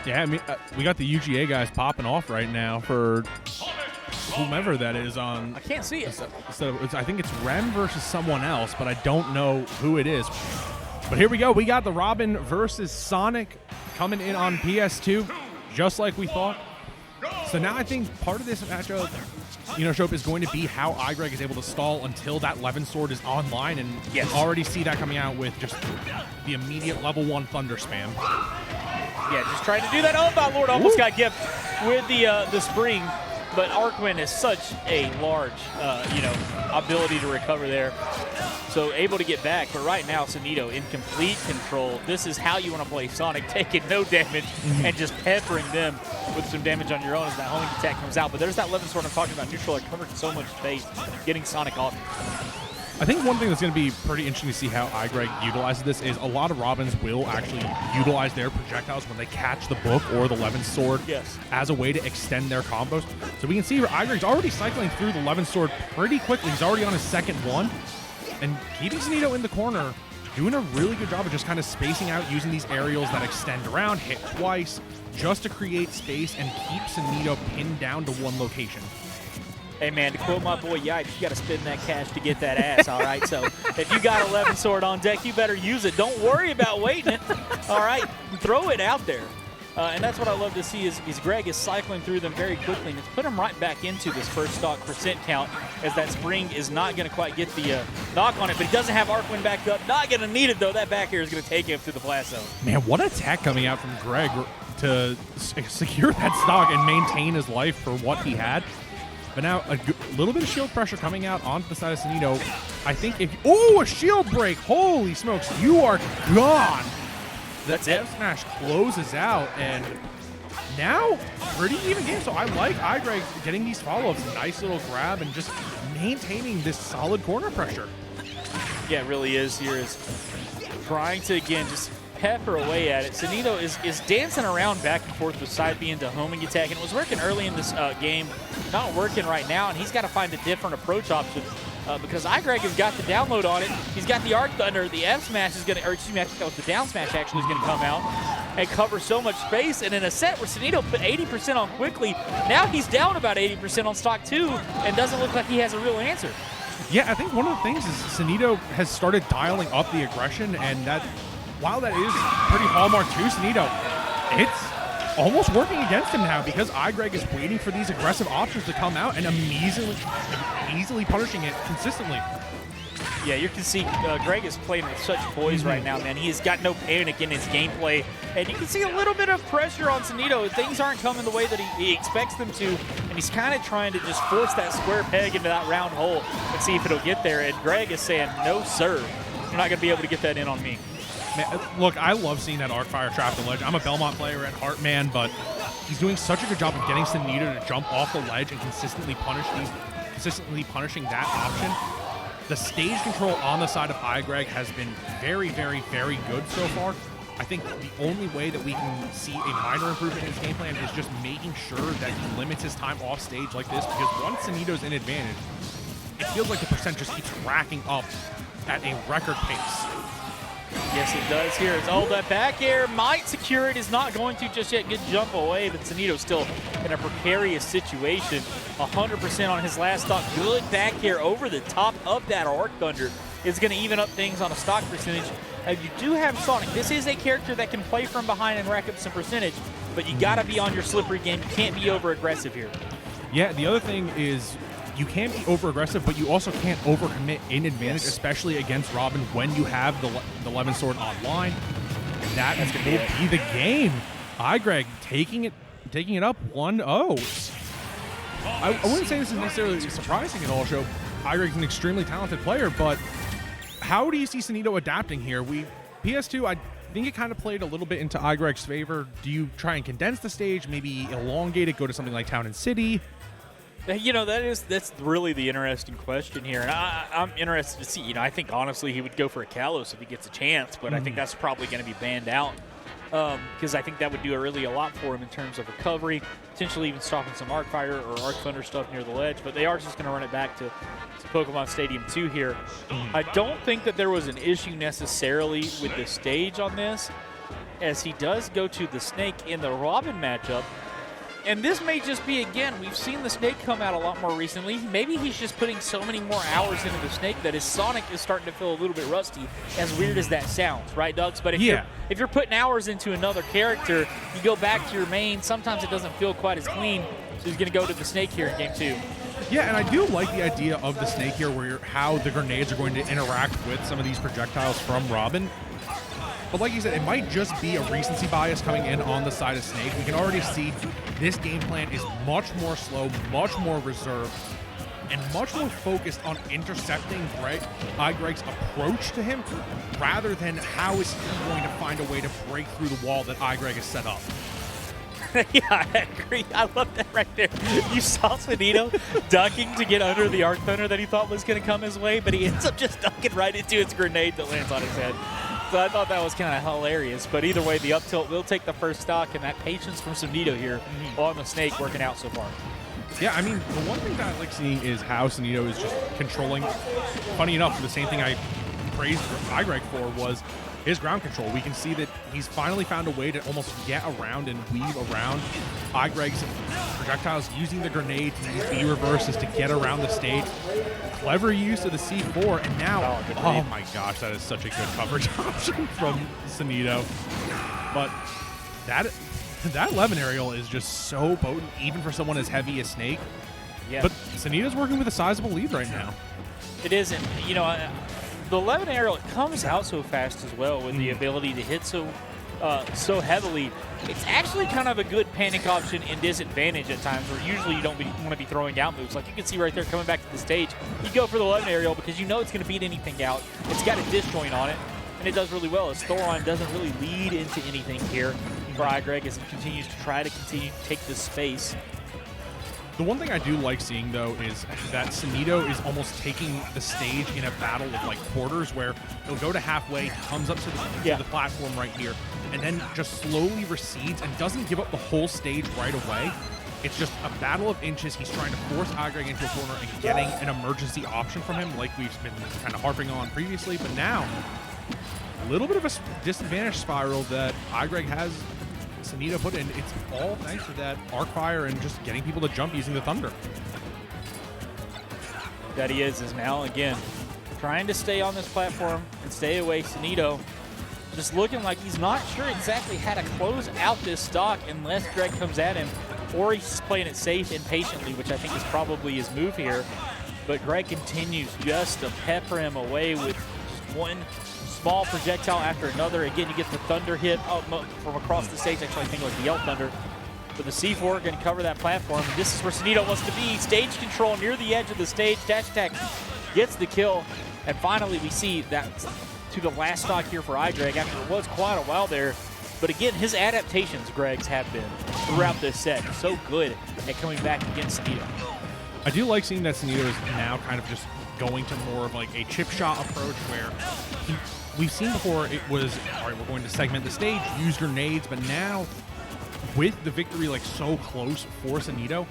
Yeah, I mean, we got the UGA guys popping off right now for whomever that is on. I can't see it. I think it's Rem versus someone else, but I don't know who it is. But here we go. We got the Robin versus Sonic coming in on PS2, just like we thought. So now I think part of this matchup, Shope, is going to be how iGreg is able to stall until that Levin sword is online, and you can already see that coming out with just the immediate level 1 Thunder spam. Yeah, just trying to do that. Oh, my Lord, almost got gift with the spring. But Arcwin is such a large, ability to recover there. So able to get back. But right now, Sonido in complete control. This is how you want to play Sonic, taking no damage and just peppering them with some damage on your own as that homing attack comes out. But there's that Levin sword I'm talking about. Neutral covered so much space, getting Sonic off. I think one thing that's going to be pretty interesting to see how iGreg utilizes this is a lot of Robins will actually utilize their projectiles when they catch the book or the Levin sword as a way to extend their combos. So we can see iGreg's already cycling through the Levin sword pretty quickly. He's already on his second one. And keeping Sonido in the corner, doing a really good job of just kind of spacing out, using these aerials that extend around, hit twice, just to create space and keep Sonido pinned down to one location. Hey, man, to quote my boy Yipes, you got to spend that cash to get that ass, all right? So if you got a Levin sword on deck, you better use it. Don't worry about waiting it, all right? Throw it out there. And that's what I love to see is Greg is cycling through them very quickly, and it's put him right back into this first stock percent count as that spring is not going to quite get the knock on it, but he doesn't have Arcwin backed up. Not going to need it, though. That back air is going to take him to the blast zone. Man, what attack coming out from Greg to secure that stock and maintain his life for what he had. But now a little bit of shield pressure coming out onto the side of Sonido. I think if a shield break! Holy smokes, you are gone. That's F smash closes out, and now pretty even game. So I like iGreg getting these follow-ups, nice little grab, and just maintaining this solid corner pressure. Yeah, it really is. Here is trying to again just pepper away at it. Sonido is dancing around back and forth with side B into homing attack, and it was working early in this game, not working right now, and he's got to find a different approach option because iGreg has got the download on it. He's got the Arc Thunder. The F smash is going to, or excuse me, I think that was the down smash actually is going to come out and cover so much space. And in a set where Sonido put 80% on quickly, now he's down about 80% on stock 2 and doesn't look like he has a real answer. Yeah, I think one of the things is Sonido has started dialing up the aggression, and that while that is pretty hallmark to Sonido, it's almost working against him now because iGreg is waiting for these aggressive options to come out and easily punishing it consistently. Yeah, you can see Greg is playing with such poise right now, man. He has got no panic in his gameplay. And you can see a little bit of pressure on Sonido. Things aren't coming the way that he expects them to. And he's kind of trying to just force that square peg into that round hole and see if it'll get there. And Greg is saying, no, sir. You're not going to be able to get that in on me. Man, look, I love seeing that arc fire trap the ledge. I'm a Belmont player at heart, man, but he's doing such a good job of getting Sonido to jump off the ledge and consistently punishing that option. The stage control on the side of iGreg has been very, very, very good so far. I think the only way that we can see a minor improvement in his game plan is just making sure that he limits his time off stage like this, because once Sonido's in advantage, it feels like the percent just keeps racking up at a record pace. Yes, it does here. It's all that back air might secure it. Is not going to just yet. Good jump away, but Sonido's still in a precarious situation. 100% on his last stock. Good back air over the top of that Arc Thunder is going to even up things on a stock percentage. You do have Sonic. This is a character that can play from behind and rack up some percentage, but you got to be on your slippery game. You can't be over aggressive here. Yeah, the other thing is you can't be over-aggressive, but you also can't over-commit in advantage, especially against Robin when you have the Levin sword online. That is going to be the game. iGreg taking it up 1-0. I wouldn't say this is necessarily surprising at all, Joe. iGreg's an extremely talented player, but how do you see Sonido adapting here? PS2, I think it kind of played a little bit into iGreg's favor. Do you try and condense the stage, maybe elongate it, go to something like Town and City? You know, that's really the interesting question here. And I'm interested to see, I think honestly he would go for a Kalos if he gets a chance, but I think that's probably going to be banned out because I think that would do really a lot for him in terms of recovery, potentially even stopping some Arc Fire or Arc Thunder stuff near the ledge, but they are just going to run it back to Pokemon Stadium 2 here. I don't think that there was an issue necessarily with the stage on this. as he does go to the Snake in the Robin matchup. And this may just be, again, we've seen the Snake come out a lot more recently. Maybe he's just putting so many more hours into the Snake that his Sonic is starting to feel a little bit rusty, as weird as that sounds, right, Doug's? But if you're putting hours into another character, you go back to your main, sometimes it doesn't feel quite as clean. So he's going to go to the Snake here in game 2. Yeah, and I do like the idea of the Snake here, where how the grenades are going to interact with some of these projectiles from Robin. But like you said, it might just be a recency bias coming in on the side of Snake. We can already see this game plan is much more slow, much more reserved, and much more focused on intercepting iGreg's approach to him, rather than how is he going to find a way to break through the wall that iGreg has set up. Yeah, I agree. I love that right there. You saw Sonido ducking to get under the Arc Thunder that he thought was going to come his way, but he ends up just ducking right into its grenade that lands on his head. So I thought that was kind of hilarious. But either way, the up tilt will take the first stock, and that patience from Sonido here on the Snake working out so far. Yeah, I mean, the one thing that I like seeing is how Sonido is just controlling. Funny enough, the same thing I praised iGreg for was his ground control. We can see that he's finally found a way to almost get around and weave around iGreg's projectiles using the grenades and these B reverses to get around the stage. Clever use of the C4, and now, oh my gosh, that is such a good coverage option from Sonido. But that 11 aerial is just so potent, even for someone as heavy as Snake. Yeah. But Sonido's working with a sizable lead right now. It is, and you know, the 11 aerial, it comes out so fast as well with the ability to hit so heavily. It's actually kind of a good panic option and disadvantage at times, where usually you don't want to be throwing out moves. Like you can see right there coming back to the stage, you go for the 11 aerial because you know it's going to beat anything out. It's got a disjoint on it, and it does really well. As Thoron doesn't really lead into anything here for iGreg as he continues to try to take this space. The one thing I do like seeing, though, is that Sonido is almost taking the stage in a battle of, like, quarters, where he'll go to halfway, comes up to the platform right here, and then just slowly recedes and doesn't give up the whole stage right away. It's just a battle of inches. He's trying to force iGreg into a corner and getting an emergency option from him, like we've been kind of harping on previously. But now, a little bit of a disadvantage spiral that iGreg has Sonido put in. It's all thanks to that arc fire and just getting people to jump using the Thunder. That he is now, again, trying to stay on this platform and stay away. Sonido just looking like he's not sure exactly how to close out this stock unless Greg comes at him, or he's playing it safe and patiently, which I think is probably his move here. But Greg continues just to pepper him away with just one small projectile after another. Again, you get the Thunder hit from across the stage. Actually, I think it was the Yell Thunder. But the C4 going to cover that platform. This is where Sonido wants to be. Stage control near the edge of the stage. Dash attack gets the kill. And finally, we see that to the last stock here for iGreg after it was quite a while there. But again, his adaptations, Greg's, have been throughout this set so good at coming back against Sonido. I do like seeing that Sonido is now kind of just going to more of like a chip shot approach, where we've seen before it was, all right, we're going to segment the stage, use grenades, but now with the victory like so close for Sonido,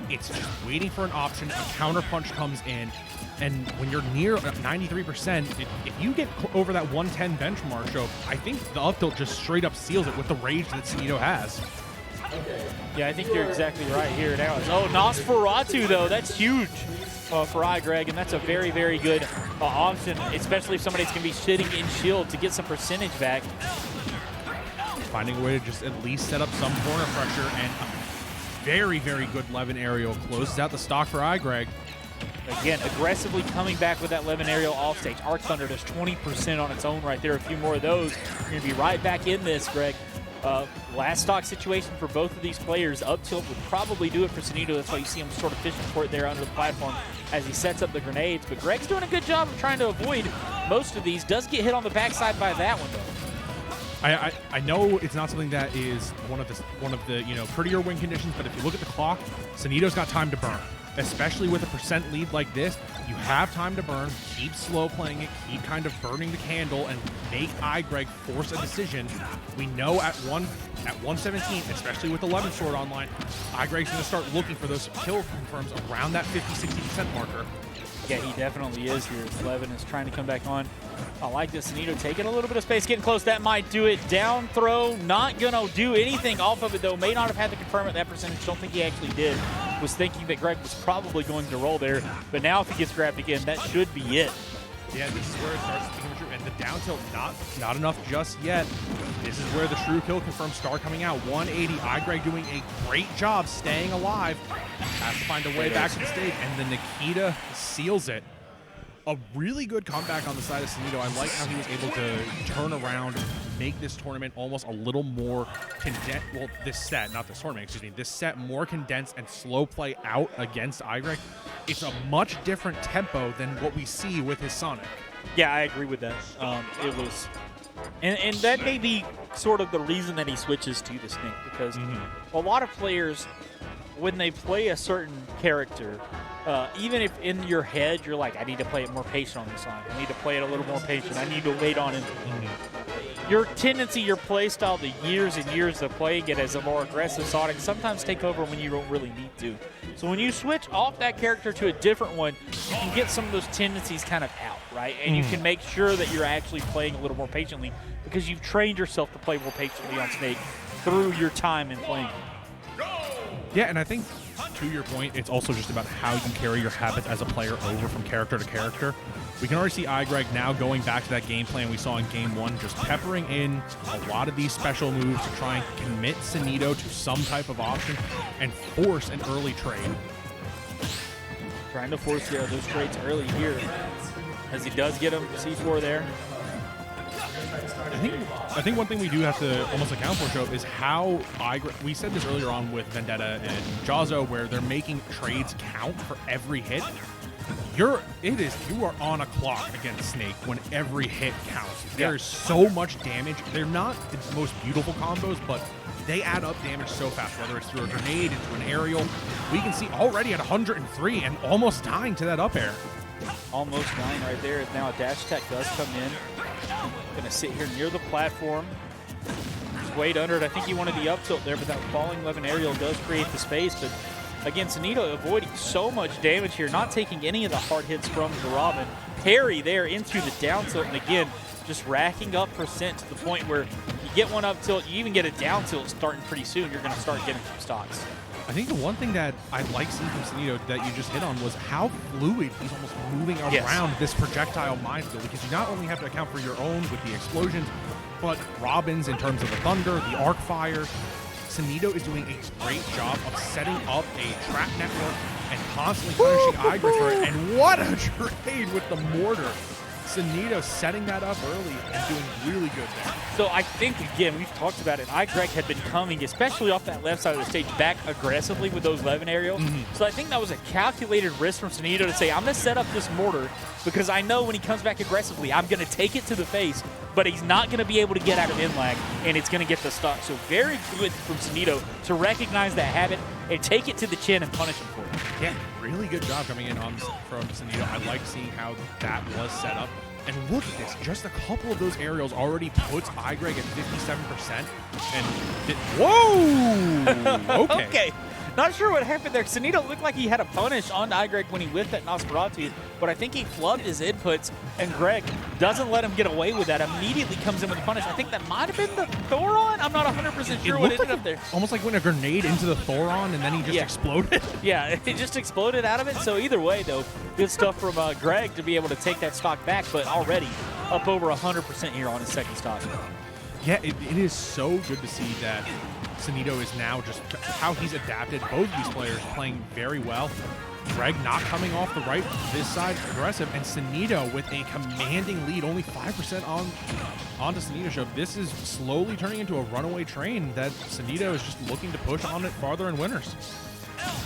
it's just waiting for an option. A counter punch comes in, and when you're near 93%, if you get over that 110 benchmark, so I think the up tilt just straight up seals it with the rage that Sonido has. Yeah, I think you're exactly right here now. Oh, Nosferatu, though, that's huge for iGreg, and that's a very, very good option, especially if somebody's going to be sitting in shield to get some percentage back. Finding a way to just at least set up some corner pressure, and a very, very good 11 aerial closes out the stock for iGreg. Again, aggressively coming back with that 11 aerial off stage. Arc Thunder does 20% on its own right there. A few more of those. You're going to be right back in this, Greg. Last stock situation for both of these players. Up tilt would probably do it for Sonido. That's why you see him sort of fishing for it there under the platform as he sets up the grenades. But Greg's doing a good job of trying to avoid most of these. Does get hit on the backside by that one, though. I know it's not something that is one of the prettier win conditions, but if you look at the clock, Sonido's got time to burn. Especially with a percent lead like this, you have time to burn. Keep slow playing it, keep kind of burning the candle, and make iGreg force a decision. We know at 117, especially with 11 sword online, iGreg's going to start looking for those kill confirms around that 50-60% marker. Yeah, he definitely is here. Levin is trying to come back on. I like this. Sonido taking a little bit of space, getting close. That might do it. Down throw, not going to do anything off of it, though. May not have had to confirm it. That percentage, don't think he actually did. Was thinking that Greg was probably going to roll there. But now if he gets grabbed again, that should be it. Yeah, this is where it starts to become true. And the down tilt, not enough just yet. This is where the true kill confirm start coming out. 180, iGreg doing a great job staying alive. Has to find a way back to the stage, and then Nikita seals it. A really good comeback on the side of Sonido. I like how he was able to turn around, make this tournament almost a little more condensed. Well, this set, not this tournament, excuse me. This set more condensed and slow play out against iGreg. It's a much different tempo than what we see with his Sonic. Yeah, I agree with that. It was, and that may be sort of the reason that he switches to the Snake, because a lot of players, when they play a certain character, even if in your head you're like, I need to play it more patient on this Sonic, I need to play it a little more patient, I need to wait on it. Your tendency, your play style, the years and years of playing it as a more aggressive Sonic sometimes take over when you don't really need to. So when you switch off that character to a different one, you can get some of those tendencies kind of out, right? And you can make sure that you're actually playing a little more patiently because you've trained yourself to play more patiently on Snake through your time in playing. Yeah, and I think, to your point, it's also just about how you carry your habits as a player over from character to character. We can already see iGreg now going back to that game plan we saw in Game 1, just peppering in a lot of these special moves to try and commit Sonido to some type of option and force an early trade. Trying to force those trades early here, as he does get him C4 there. I think one thing we do have to almost account for, Joe, is how iGreg, we said this earlier on with Vendetta and Jazzo, where they're making trades count for every hit. You are on a clock against Snake when every hit counts. There's so much damage. They're not the most beautiful combos, but they add up damage so fast, whether it's through a grenade, into an aerial. We can see already at 103 and almost dying to that up air. Almost dying right there. Now a dash attack does come in. Going to sit here near the platform. Just wait under it. I think he wanted the up tilt there, but that falling 11 aerial does create the space. But again, Sonido avoiding so much damage here, not taking any of the hard hits from the Robin. Parry there into the down tilt, and again, just racking up percent to the point where you get one up tilt, you even get a down tilt starting pretty soon, you're going to start getting some stocks. I think the one thing that I like seeing from Sonido that you just hit on was how fluid he's almost moving around this projectile minefield, because you not only have to account for your own with the explosions, but Robin's in terms of the thunder, the arc fire. Sonido is doing a great job of setting up a trap network and constantly punishing iGreg for it. And what a trade with the mortar. Sonido setting that up early and doing really good there. So I think, again, we've talked about it. iGreg had been coming, especially off that left side of the stage, back aggressively with those 11 aerials. So I think that was a calculated risk from Sonido to say, I'm going to set up this mortar because I know when he comes back aggressively, I'm going to take it to the face, but he's not going to be able to get out of in-lag, and it's going to get the stock. So very good from Sonido to recognize that habit and take it to the chin and punish him for it. Yeah, really good job coming in from Sonido. I like seeing how that was set up. And look at this, just a couple of those aerials already puts iGreg at 57%. Whoa! Okay. Okay. Not sure what happened there. Sonido looked like he had a punish on iGreg when he whiffed that Nosferatu, but I think he flubbed his inputs, and Greg doesn't let him get away with that. Immediately comes in with a punish. I think that might have been the Thoron. I'm not 100% sure what ended up there. Almost like when a grenade into the Thoron and then he just exploded. Yeah, it just exploded out of it. So either way, though, good stuff from Greg to be able to take that stock back, but already up over 100% here on his second stock. Yeah, it is so good to see that Sonido is now just how he's adapted. Both of these players playing very well. Greg not coming off the right this side, aggressive, and Sonido with a commanding lead, only 5% onto Sonido show. This is slowly turning into a runaway train that Sonido is just looking to push on it farther in winners.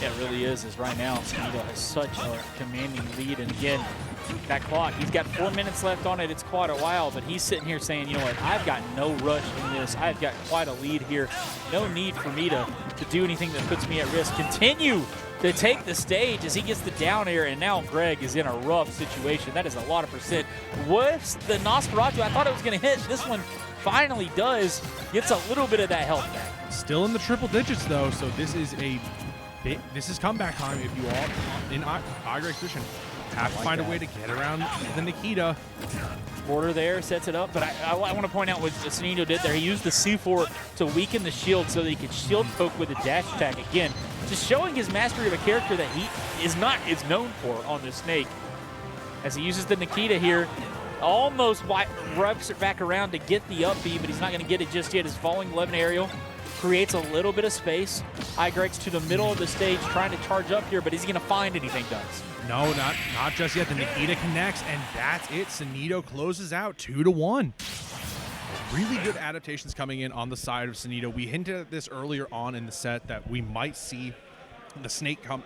Yeah, it really is right now. Sonido has such a commanding lead, and again, that clock, he's got 4 minutes left on it. It's quite a while, but he's sitting here saying, you know what, I've got no rush in this. I've got quite a lead here. No need for me to do anything that puts me at risk. Continue to take the stage as he gets the down air, and now Greg is in a rough situation. That is a lot of percent. What's the Nosferatu? I thought it was going to hit. This one finally does. Gets a little bit of that health back. Still in the triple digits, though, so this is comeback time if you are in iGreg's position. Have to find a way to get around the Nikita. Border there, sets it up, but I want to point out what Sonido did there. He used the C4 to weaken the shield so that he could shield poke with a dash attack again, just showing his mastery of a character that he is known for on this Snake. As he uses the Nikita here, almost wraps it back around to get the up B, but he's not going to get it just yet. His falling 11 aerial creates a little bit of space. iGreg's to the middle of the stage trying to charge up here, but is he going to find anything, Duns? No, not just yet. The Nikita connects, and that's it. Sonido closes out 2-1. Really good adaptations coming in on the side of Sonido. We hinted at this earlier on in the set that we might see the Snake come